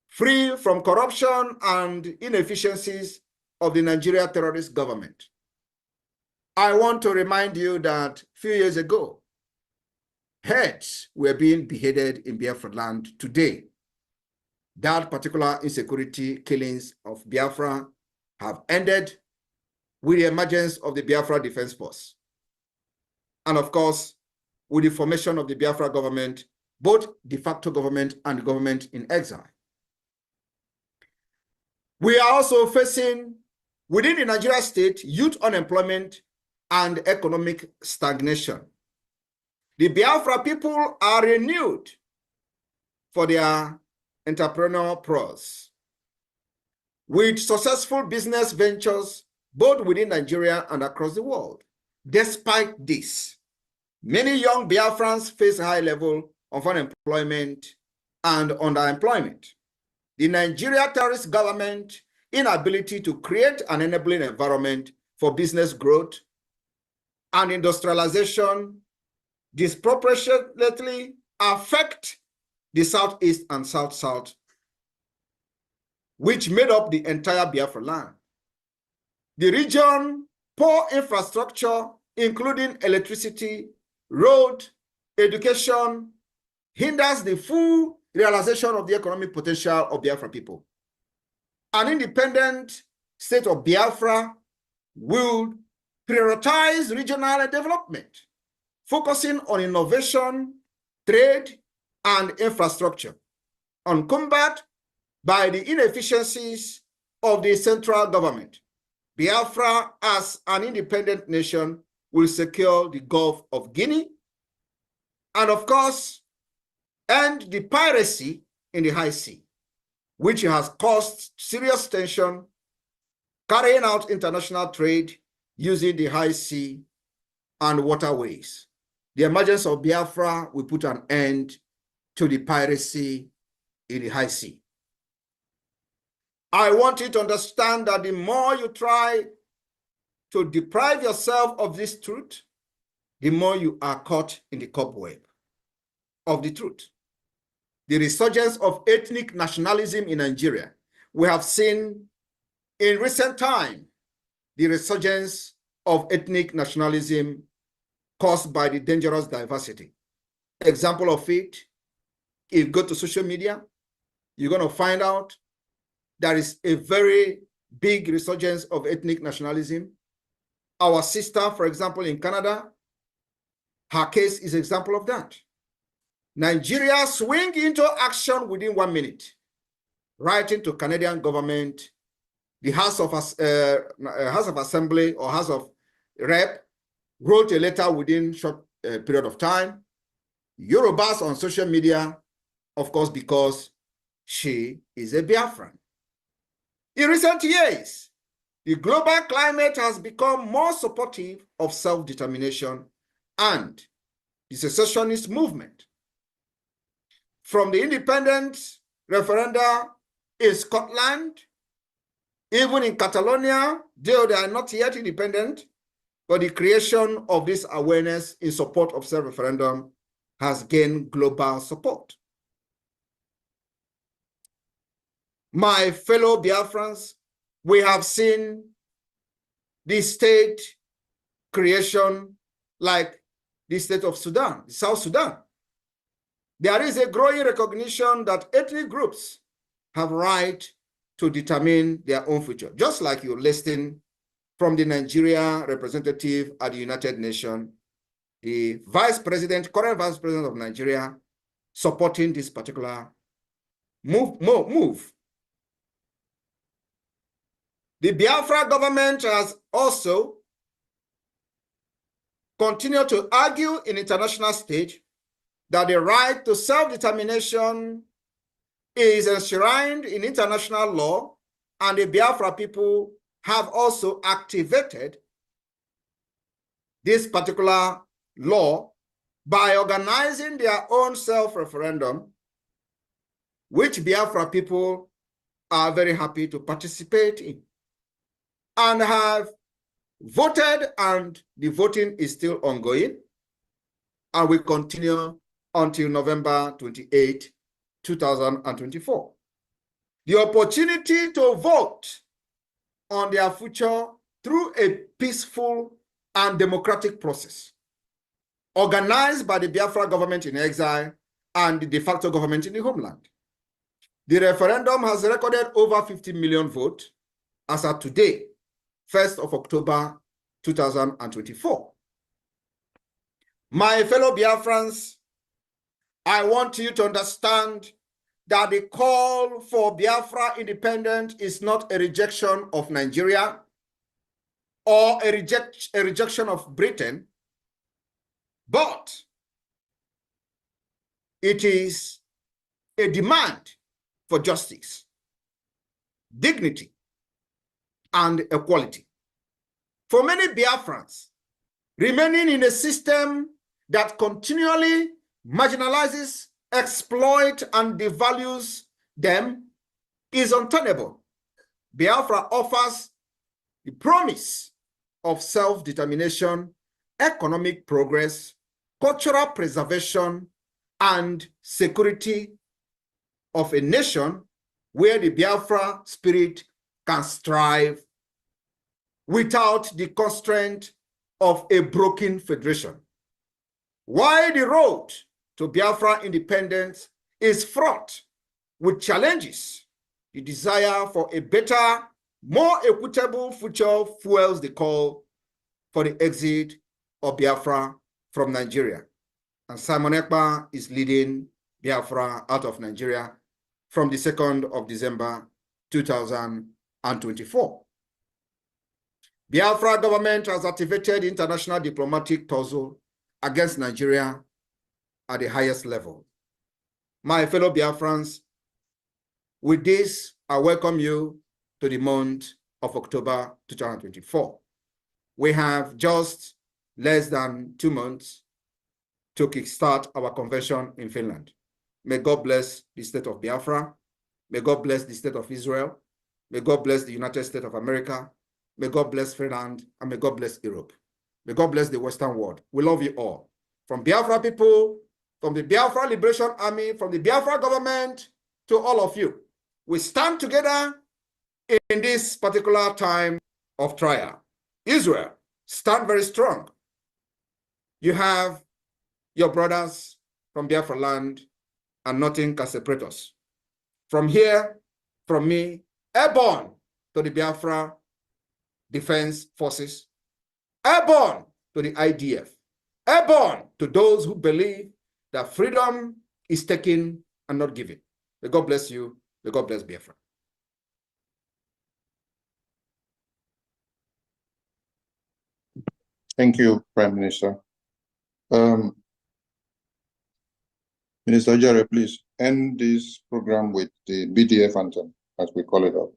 free from corruption and inefficiencies of the Nigeria terrorist government. I want to remind you that a few years ago, heads were being beheaded in Biafra land. Today, that particular insecurity killings of Biafra have ended with the emergence of the Biafra Defense Force. And of course, with the formation of the Biafra government, both de facto government and government in exile. We are also facing, within the Nigeria state, youth unemployment and economic stagnation. The Biafra people are renewed for their entrepreneurial prowess, with successful business ventures both within Nigeria and across the world. Despite this, many young Biafrans face a high level of unemployment and underemployment. The Nigeria terrorist government inability to create an enabling environment for business growth and industrialization disproportionately affect the Southeast and South-South, which made up the entire Biafra land. The region, poor infrastructure, including electricity, road, education, hinders the full realization of the economic potential of Biafra people. An independent state of Biafra will prioritize regional development, focusing on innovation, trade, and infrastructure, uncumbered by the inefficiencies of the central government. Biafra, as an independent nation, will secure the Gulf of Guinea and, of course, end the piracy in the high sea, which has caused serious tension, carrying out international trade using the high sea and waterways. The emergence of Biafra will put an end to the piracy in the high sea. I want you to understand that the more you try to deprive yourself of this truth, the more you are caught in the cobweb of the truth. The resurgence of ethnic nationalism in Nigeria. We have seen in recent time the resurgence of ethnic nationalism caused by the dangerous diversity. Example of it, if you go to social media, you're going to find out there is a very big resurgence of ethnic nationalism. Our sister, for example, in Canada, her case is an example of that. Nigeria swing into action within 1 minute, writing to Canadian government, the House of Assembly or House of Rep wrote a letter within short period of time. Yorubas on social media, of course, because she is a Biafran. In recent years, the global climate has become more supportive of self-determination and the secessionist movement. From the independence referenda in Scotland, even in Catalonia, though they are not yet independent, but the creation of this awareness in support of self-referendum has gained global support. My fellow Biafrans, we have seen the state creation like the state of Sudan, South Sudan. There is a growing recognition that ethnic groups have right to determine their own future, just like you're listing from the Nigeria representative at the United Nations, the current vice president of Nigeria, supporting this particular move. The Biafra government has also continued to argue in international stage that the right to self-determination is enshrined in international law, and the Biafra people have also activated this particular law by organizing their own self-referendum, which Biafra people are very happy to participate in and have voted, and the voting is still ongoing and will continue until November 28, 2024. The opportunity to vote on their future through a peaceful and democratic process organized by the Biafra government in exile and the de facto government in the homeland. The referendum has recorded over 50 million votes as of today, 1st of October 2024. My fellow Biafrans, I want you to understand that the call for Biafra independence is not a rejection of Nigeria or a rejection of Britain, but it is a demand for justice, dignity, and equality. For many Biafrans, remaining in a system that continually marginalizes, exploits, and devalues them is untenable. Biafra offers the promise of self-determination, economic progress, cultural preservation, and security of a nation where the Biafra spirit can strive without the constraint of a broken federation. While the road to Biafra independence is fraught with challenges, the desire for a better, more equitable future fuels the call for the exit of Biafra from Nigeria. And Simon Ekpa is leading Biafra out of Nigeria from the 2nd of December 2024. Biafra government has activated international diplomatic tussle against Nigeria at the highest level. My fellow Biafrans, with this, I welcome you to the month of October 2024. We have just less than 2 months to kickstart our convention in Finland. May God bless the state of Biafra. May God bless the state of Israel. May God bless the United States of America. May God bless Finland, and may God bless Europe. May God bless the Western world. We love you all. From Biafra people, from the Biafra Liberation Army, from the Biafra government, to all of you. We stand together in this particular time of trial. Israel, stand very strong. You have your brothers from Biafra land, and nothing can separate us. From here, from me, airborne to the Biafra Defense Forces, airborne to the IDF, airborne to those who believe that freedom is taken and not given. May God bless you. May God bless Biafra. Thank you, Prime Minister. Minister Jare, please end this program with the BDF anthem, as we call it up.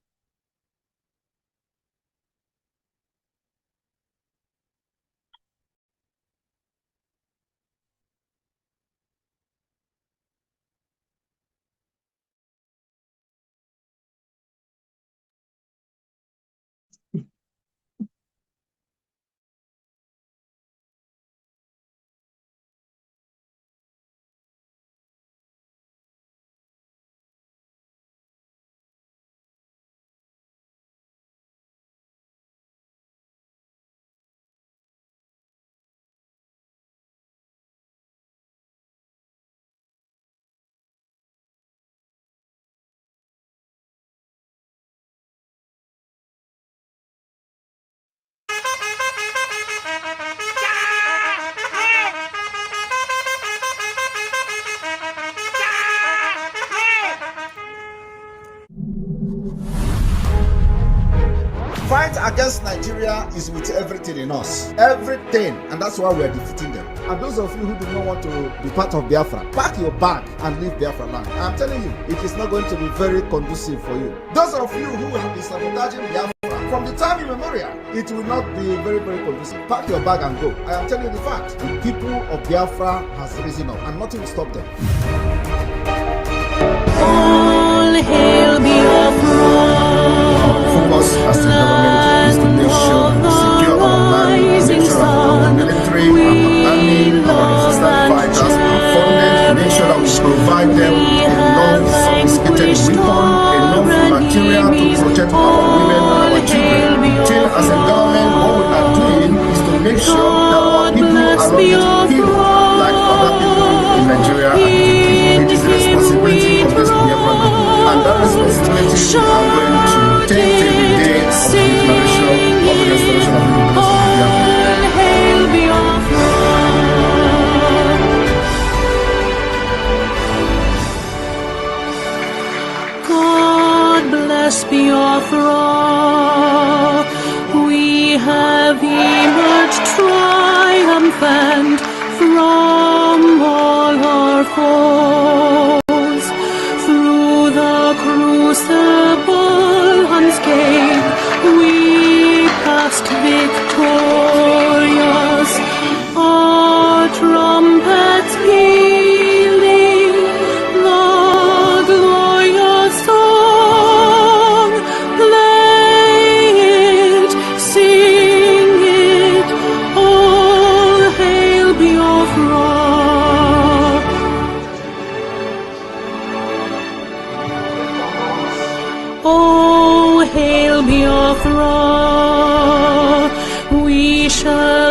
Fight against Nigeria is with everything in us. Everything. And that's why we're defeating them. And those of you who do not want to be part of Biafra, pack your bag and leave Biafra land. I'm telling you, it is not going to be very conducive for you. Those of you who have been sabotaging Biafra from the time immemorial, it will not be very, very conducive. Pack your bag and go. I am telling you the fact. The people of Biafra has risen up and nothing will stop them. All hail Biafra. Focus as the government is to make sure we secure our land, make sure that our military, our army, our resistance fighters are funded, make sure that we provide them enough sophisticated weapon, enough material to protect our women and our children. Till as a government, what we are doing is to make sure that our people are not getting killed like other people in Nigeria are getting killed. It is the responsibility of this Biafra people, and that responsibility we are going to take till the day of the declaration of the restoration of Biafra. God bless Biafra. We have emerged triumphant from all our foes. Through the crucible unscathed, we passed victorious. Our trumpets pealing, the glorious song, play it, sing it, all hail Biafra. Oh, hail Biafra, we shall